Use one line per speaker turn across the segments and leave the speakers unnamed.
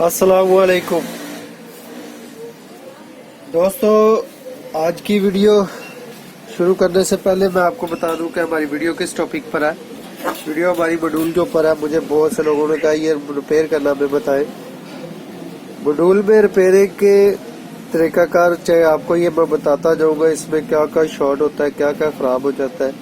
अस्सलामुअलैकुम दोस्तों, आज की वीडियो शुरू करने से पहले मैं आपको बता दूं कि हमारी वीडियो किस टॉपिक पर है। वीडियो हमारी मॉड्यूल के ऊपर है। मुझे बहुत से लोगों ने कहा ये रिपेयर करना हमें बताएं। मॉड्यूल में रिपेयरिंग के तरीकाकार चाहे आपको ये मैं बताता जाऊंगा, इसमें क्या क्या शॉर्ट होता है, क्या क्या खराब हो जाता है।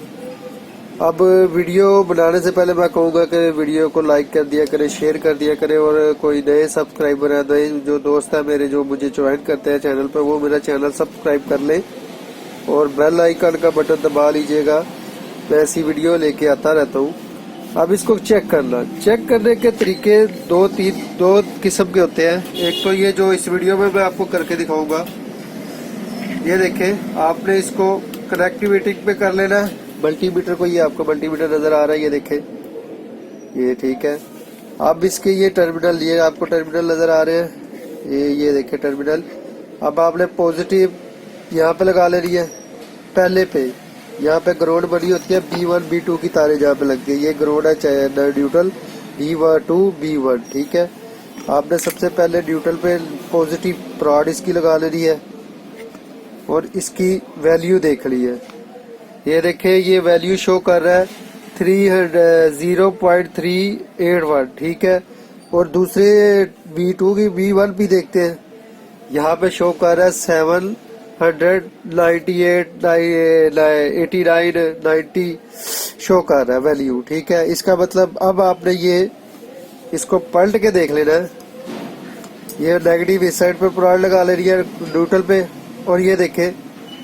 अब वीडियो बनाने से पहले मैं कहूँगा कि वीडियो को लाइक कर दिया करें, शेयर कर दिया करें, और कोई नए सब्सक्राइबर है, नए जो दोस्त है मेरे जो मुझे ज्वाइन करते हैं चैनल पर, वो मेरा चैनल सब्सक्राइब कर लें और बेल आइकन का बटन दबा लीजिएगा। मैं ऐसी वीडियो लेके आता रहता हूँ। अब इसको चेक करने के तरीके दो किस्म के होते हैं। एक तो ये जो इस वीडियो में मैं आपको करके दिखाऊंगा, ये देखें, आपने इसको कनेक्टिविटी पे कर लेना है। मल्टीमीटर को, ये आपको मल्टीमीटर नजर आ रहा है, ये देखें, ये ठीक है। अब इसके ये टर्मिनल, ये आपको टर्मिनल नजर आ रहे हैं, ये देखें टर्मिनल। अब आपने पॉजिटिव यहाँ पे लगा ले रही है, पहले पे यहाँ पे ग्राउंड बनी होती है, B1 B2 की तारे जहाँ पे लगती है, ये ग्राउंड है चाहे न्यूट्रल B2 B1, ठीक है। आपने सबसे पहले न्यूट्रल पे पॉजिटिव प्रॉड इसकी लगा ले रही है और इसकी वैल्यू देख ली है। ये देखें, ये वैल्यू शो कर रहा है 0.381, ठीक है। और दूसरे B2 की B1 भी देखते हैं, यहाँ पे शो कर रहा है 798 शो कर रहा है वैल्यू, ठीक है। इसका मतलब अब आपने ये इसको पलट के देख लेना है। ये नेगेटिव इस साइड पे प्रॉड लगा ले रही है न्यूट्रल पे, और ये देखें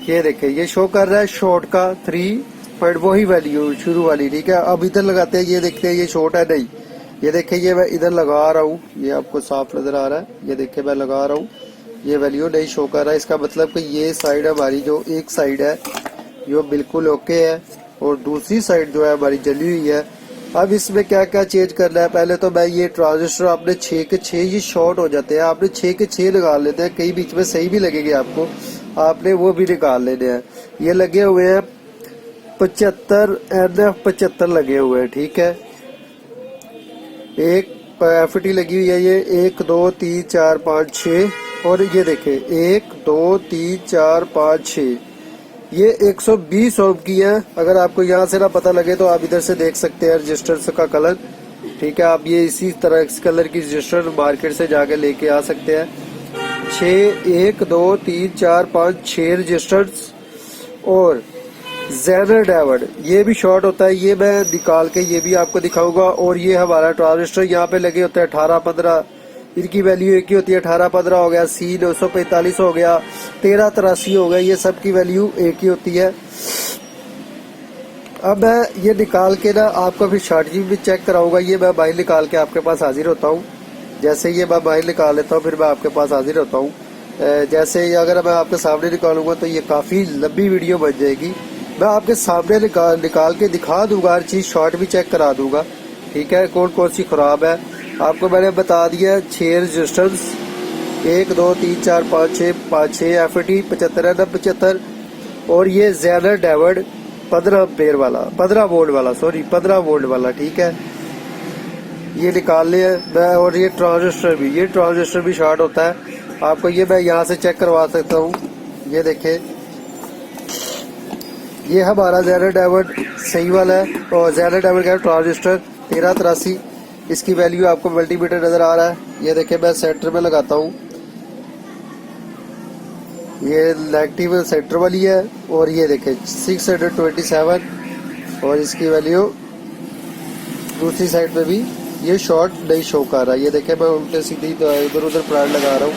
ये शो कर रहा है शॉर्ट का 3 पॉइंट, वही वैल्यू शुरू वाली, ठीक है। अब इधर लगाते हैं, ये देखते हैं ये शॉर्ट है नहीं। ये देखें, ये मैं इधर लगा रहा हूँ, ये आपको साफ नजर आ रहा है, ये देखें मैं लगा रहा हूँ, ये वैल्यू नहीं शो कर रहा है। इसका मतलब कि ये साइड हमारी जो एक साइड है ये बिल्कुल ओके है और दूसरी साइड जो है हमारी जली हुई है। अब इसमें क्या क्या चेंज करना है, पहले तो मैं ये ट्रांजिस्टर आपने 6 के 6 ये शॉर्ट हो जाते हैं, आपने 6 के 6 निकाल लेते हैं, कई बीच में सही भी लगेंगे आपको, आपने वो भी निकाल लेने हैं। ये लगे हुए हैं 75 NF75 लगे हुए हैं, ठीक है। एक FT लगी हुई है, ये 1 2 3 4 5 6, और ये देखें 1 2 3 4 5 6, ये 120 ओम की है। अगर आपको यहाँ से ना पता लगे तो आप इधर से देख सकते हैं रजिस्टर का कलर, ठीक है। आप ये इसी तरह इस कलर की रजिस्टर मार्केट से जाके लेके आ सकते हैं। 1 2 3 4 5 6 रजिस्टर्स, और जेनर डायोड ये भी शॉर्ट होता है, ये मैं निकाल के ये भी आपको दिखाऊंगा। और ये हमारा ट्रांजिस्टर यहाँ पे लगे होते हैं 18-15, इनकी वैल्यू एक ही होती है, 18-15 हो गया, C945 हो गया, 1383 हो गया, ये सब की वैल्यू एक ही होती है। अब मैं ये निकाल के ना आपको फिर शार्टजी भी चेक कराऊंगा। ये मैं बाहर निकाल के आपके पास हाजिर होता हूँ। जैसे ये मैं बाहर निकाल लेता हूँ फिर मैं आपके पास हाजिर होता हूँ। जैसे अगर मैं आपके सामने निकालूंगा तो ये काफी लंबी वीडियो बन जाएगी। मैं आपके सामने निकाल के दिखा दूंगा, हर चीज शॉर्ट भी चेक करा दूंगा, ठीक है, कौन कौन सी खराब है। आपको मैंने बता दिया 6 रजिस्टर्स, 1 2 3 4 5 6 FT 75 NF75, और ये जेनर डायोड 15 वोल्ट वाला, ठीक है। ये निकाल लिया मैं। और ये ट्रांजिस्टर भी शॉर्ट होता है, आपको ये मैं यहाँ से चेक करवा सकता हूँ। ये देखें, ये हमारा जेनर डायोड सही वाला है, और जेनर डायोड का ट्रांजिस्टर 1383, इसकी वैल्यू आपको मल्टीमीटर नजर आ रहा है। ये देखें, मैं सेंटर में लगाता हूँ, ये नेगेटिव सेंटर वाली है, और ये देखें 627, और इसकी वैल्यू दूसरी साइड पे भी ये शॉर्ट नहीं शो कर रहा। ये देखें, मैं उल्टे सीधी इधर उधर प्लाट लगा रहा हूँ,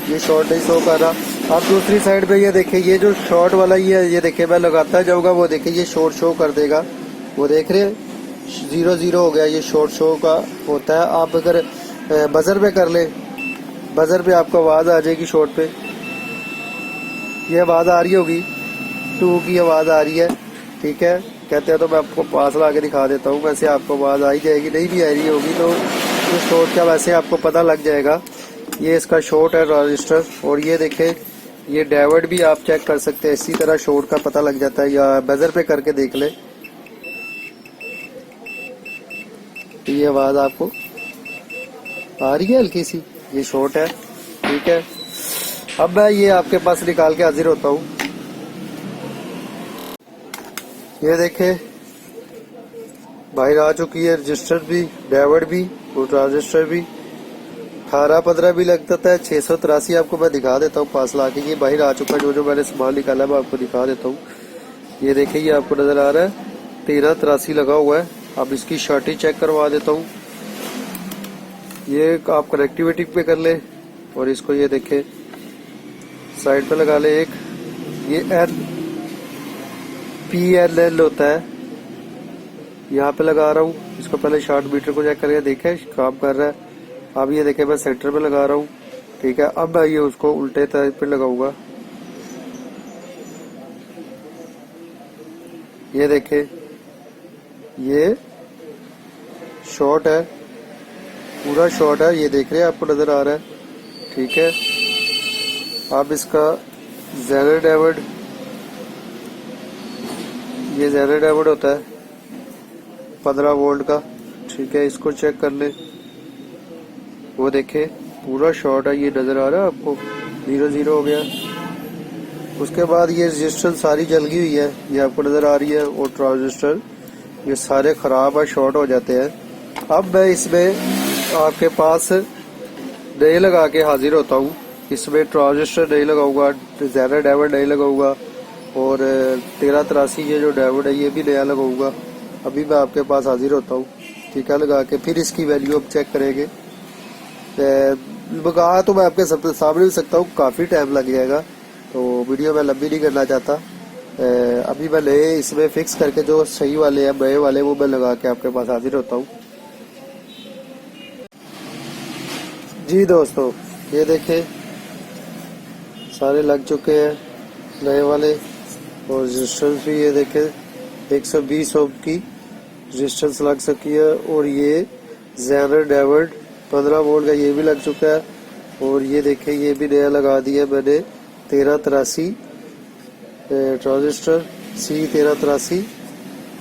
ये शॉर्ट नहीं शो कर रहा। अब दूसरी साइड पे ये देखें, ये जो शॉर्ट वाला ये देखें, मैं लगाता जाऊंगा, वो देखें ये शॉर्ट शो कर देगा, वो देख रहे हैं 0 हो गया, ये शॉर्ट शो का होता है। आप अगर बजर पे कर ले, बजर पे आपको आवाज आ जाएगी, शॉर्ट पे ये आवाज आ रही होगी, 2 की आवाज आ रही है, ठीक है। कहते हैं तो मैं आपको पास ला के दिखा देता हूँ, वैसे आपको आवाज आ ही जाएगी, नहीं भी आ रही होगी तो शॉर्ट का वैसे आपको पता लग जाएगा। ये इसका शॉर्ट है ट्रांजिस्टर। और ये देखें, ये डायोड भी आप चेक कर सकते हैं, इसी तरह शॉर्ट का पता लग जाता है, या बजर पे करके देख ले। ये आवाज आपको आ रही है हल्की सी, ये शॉर्ट है, ठीक है। अब मैं ये आपके पास निकाल के हाजिर होता हूँ। ये देखे बाहर आ चुकी है रजिस्टर भी, डायोड भी और ट्रांजिस्टर भी। 18-15 भी लगता है। 683 आपको मैं दिखा देता हूँ पास ला के। ये बाहर आ चुका है, जो मैंने सामान निकाला मैं आपको दिखा देता हूँ। ये देखिए, ये आपको नजर आ रहा है 1383 लगा हुआ है। अब इसकी शॉर्टी चेक करवा देता हूँ। ये आप कनेक्टिविटी पे कर ले और इसको ये देखे साइड पे लगा ले। एक ये NPLL होता है, यहाँ पे लगा रहा हूँ। इसको पहले शॉर्ट मीटर को चेक करके देखे काम कर रहा है। अब ये देखे मैं सेंटर में लगा रहा हूँ, ठीक है। अब मैं ये उसको उल्टे तरह पे लगाऊंगा। ये देखे ये शॉर्ट है, पूरा शॉर्ट है। ये देख रहे हैं, आपको नजर आ रहा है, ठीक है। अब इसका जेनर डायोड, ये जेनर डायोड होता है 15 वोल्ट का, ठीक है। इसको चेक कर ले। वो देखे पूरा शॉर्ट है, ये नजर आ रहा है आपको, 0-0 हो गया। उसके बाद ये रजिस्टर सारी जल गई हुई है, ये आपको नजर आ रही है। और ट्रांजिस्टर ये सारे खराब है, शॉर्ट हो जाते हैं। अब मैं इसमें आपके पास नए लगा के हाजिर होता हूँ। इसमें ट्रांजिस्टर नहीं लगाऊंगा, जेनर डायोड नहीं लगाऊंगा और 1383 ये जो डायोड है ये भी नया लगाऊंगा। अभी मैं आपके पास हाजिर होता हूँ, ठीक है। लगा के फिर इसकी वैल्यू अब चेक करेंगे। लगा तो मैं आपके सबके सामने भी सकता हूँ, काफी टाइम लग जाएगा, तो वीडियो मैं लंबी नहीं करना चाहता। अभी मैं नए इसमें फिक्स करके जो सही वाले हैं नए वाले वो मैं लगा के आपके पास हाजिर होता हूँ। जी दोस्तों, ये देखे सारे लग चुके हैं नए वाले। और रेजिस्टेंस भी ये देखे 120 ओम की रेजिस्टेंस लग सकी है। और ये जेनर डायोड 15 वोल्ट का ये भी लग चुका है। और ये देखे ये भी नया लगा दिया मैंने 1383 ट्रांजिस्टर C1383।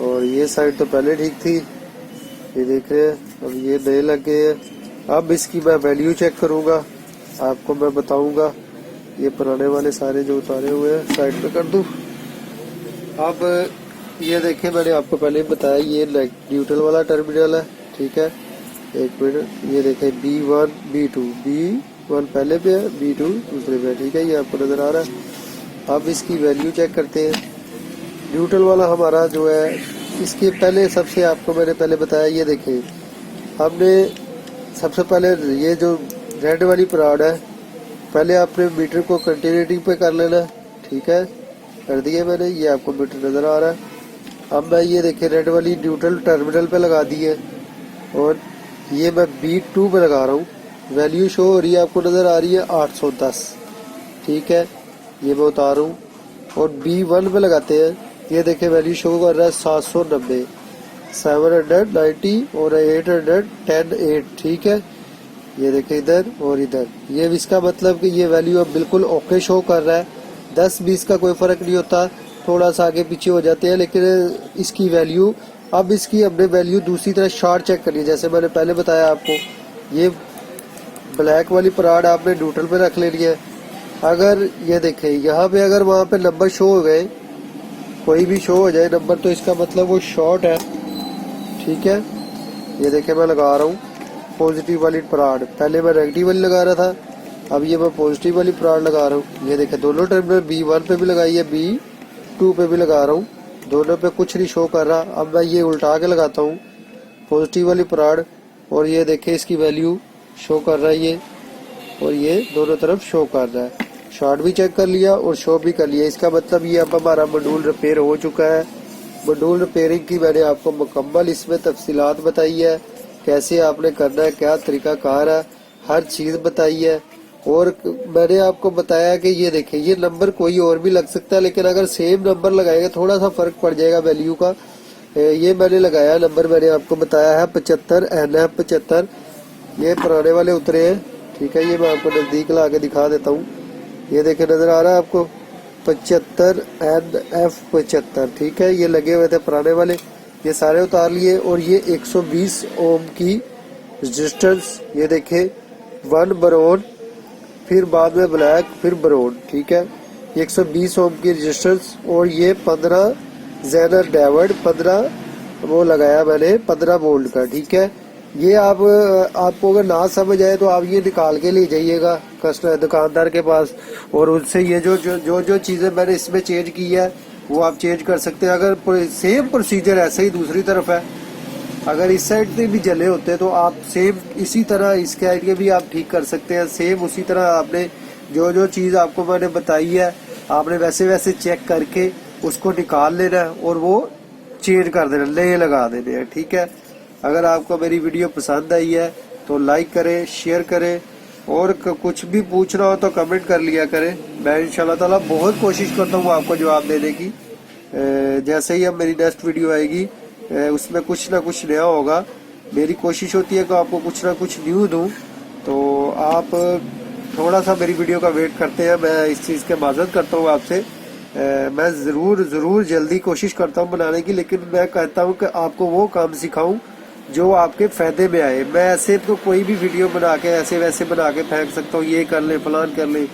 और ये साइड तो पहले ठीक थी, ये देख रहे हैं। अब ये नए लग गए हैं। अब इसकी मैं वैल्यू चेक करूंगा, आपको मैं बताऊंगा। ये पुराने वाले सारे जो उतारे हुए हैं साइड पे कर दूं। अब ये देखे मैंने आपको पहले बताया ये न्यूट्रल वाला टर्मिनल है, ठीक है। एक मिनट, ये देखे B1 B2, B1 पहले पे है, B2 दूसरे पे है, ठीक है। ये आपको नजर आ रहा है। अब इसकी वैल्यू चेक करते हैं। न्यूट्रल वाला हमारा जो है, इसके पहले सबसे आपको मैंने पहले बताया, ये देखे हमने सबसे पहले ये जो रेड वाली पराड है, पहले आपने मीटर को कंटिन्यूटी पे कर लेना, ठीक है। कर दिए मैंने, ये आपको मीटर नजर आ रहा है। अब मैं ये देखे रेड वाली न्यूट्रल टर्मिनल पे लगा दी है और ये मैं B2 पे लगा रहा हूँ। वैल्यू शो हो रही है, आपको नजर आ रही है 810, ठीक है। ये मैं उतारूँ और B1 पे लगाते हैं। ये देखे वैल्यू शो कर रहा है 790, 790 और 810, ठीक है। ये देखे इधर और इधर, ये इसका मतलब कि ये वैल्यू अब बिल्कुल ओके शो कर रहा है। 10-20 का कोई फर्क नहीं होता, थोड़ा सा आगे पीछे हो जाते हैं, लेकिन इसकी वैल्यू अब इसकी हमने वैल्यू दूसरी तरह शॉर्ट चेक करनी है। जैसे मैंने पहले बताया आपको, ये ब्लैक वाली पराड आपने न्यूट्रल पे रख लेनी है। अगर ये देखे यहाँ पे अगर वहाँ पे नंबर शो हो गए, कोई भी शो हो जाए नंबर, तो इसका मतलब वो शॉर्ट है, ठीक है। ये देखे मैं लगा रहा हूँ पॉजिटिव वाली पराड, पहले मैं नेगेटिव वाली लगा रहा था, अब ये मैं पॉजिटिव वाली पराड लगा रहा हूँ। ये देखे दोनों टर्मिनल B1 पे भी लगाई है, B2 पे भी लगा रहा हूँ, दोनों पे कुछ नहीं शो कर रहा। अब मैं ये उल्टा के लगाता हूँ पॉजिटिव वाली पराड और ये देखे इसकी वैल्यू शो कर रहा है ये, और ये दोनों तरफ शो कर रहा है। शॉर्ट भी चेक कर लिया और शो भी कर लिया। इसका मतलब ये अब हमारा मॉड्यूल रिपेयर हो चुका है। मॉड्यूल रिपेयरिंग की मैंने आपको मुकम्मल इसमें तफसीलात बताई है, कैसे आपने करना है, क्या तरीका कार है, हर चीज बताई है। और मैंने आपको बताया कि ये देखें ये नंबर कोई और भी लग सकता है, लेकिन अगर सेम नंबर लगाएगा थोड़ा सा फर्क पड़ जाएगा वैल्यू का। ये मैंने लगाया नंबर, मैंने आपको बताया है 75 NF 75। ये पुराने वाले उतरे हैं, ठीक है। ये मैं आपको नजदीक ला के दिखा देता हूँ। ये देखे नजर आ रहा है आपको 75 NF 75, ठीक है। ये लगे हुए थे पुराने वाले, ये सारे उतार लिए। और ये 120 ओम की रेजिस्टेंस, ये देखे 1 बरोन, फिर बाद में ब्लैक, फिर बरोन। ठीक है, 120 ओम की रजिस्टर्स और ये 15 जेनर डेविड, 15 वो लगाया मैंने 15 वोल्ट का। ठीक है, ये आपको अगर ना समझ आए तो आप ये निकाल के ले जाइएगा कस्टमर दुकानदार के पास, और उनसे ये जो चीजें मैंने इसमें चेंज की है वो आप चेंज कर सकते हैं। अगर सेम प्रोसीजर ऐसे ही दूसरी तरफ है, अगर इस साइड से भी जले होते तो आप सेम इसी तरह इसके साइड के भी आप ठीक कर सकते हैं। सेम उसी तरह आपने जो चीज आपको मैंने बताई है आपने वैसे वैसे चेक करके उसको निकाल लेना है और वो चेंज कर देना, नए लगा देने हैं। ठीक है, अगर आपको मेरी वीडियो पसंद आई है तो लाइक करें, शेयर करें, और कुछ भी पूछना हो तो कमेंट कर लिया करें। मैं इंशाल्लाह ताला बहुत कोशिश करता हूँ आपको जवाब देने की। जैसे ही अब मेरी नेक्स्ट वीडियो आएगी उसमें कुछ ना कुछ नया होगा। मेरी कोशिश होती है कि आपको कुछ ना कुछ न्यू दूं, तो आप थोड़ा सा मेरी वीडियो का वेट करते हैं। मैं इस चीज़ के माजरत करता हूँ आपसे। मैं ज़रूर जल्दी कोशिश करता हूँ बनाने की, लेकिन मैं कहता हूँ कि आपको वो काम सिखाऊं जो आपके फायदे में आए। मैं ऐसे तो कोई भी वीडियो बना के ऐसे वैसे बना के फेंक सकता हूँ, ये कर ले फलान कर ले।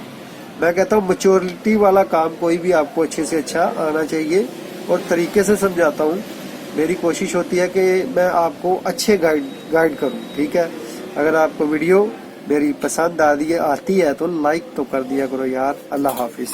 मैं कहता हूँ मैच्योरिटी वाला काम कोई भी आपको अच्छे से अच्छा आना चाहिए, और तरीके से समझाता हूँ। मेरी कोशिश होती है कि मैं आपको अच्छे गाइड करूँ। ठीक है, अगर आपको वीडियो मेरी पसंद आती है तो लाइक तो कर दिया करो यार। अल्लाह हाफिज।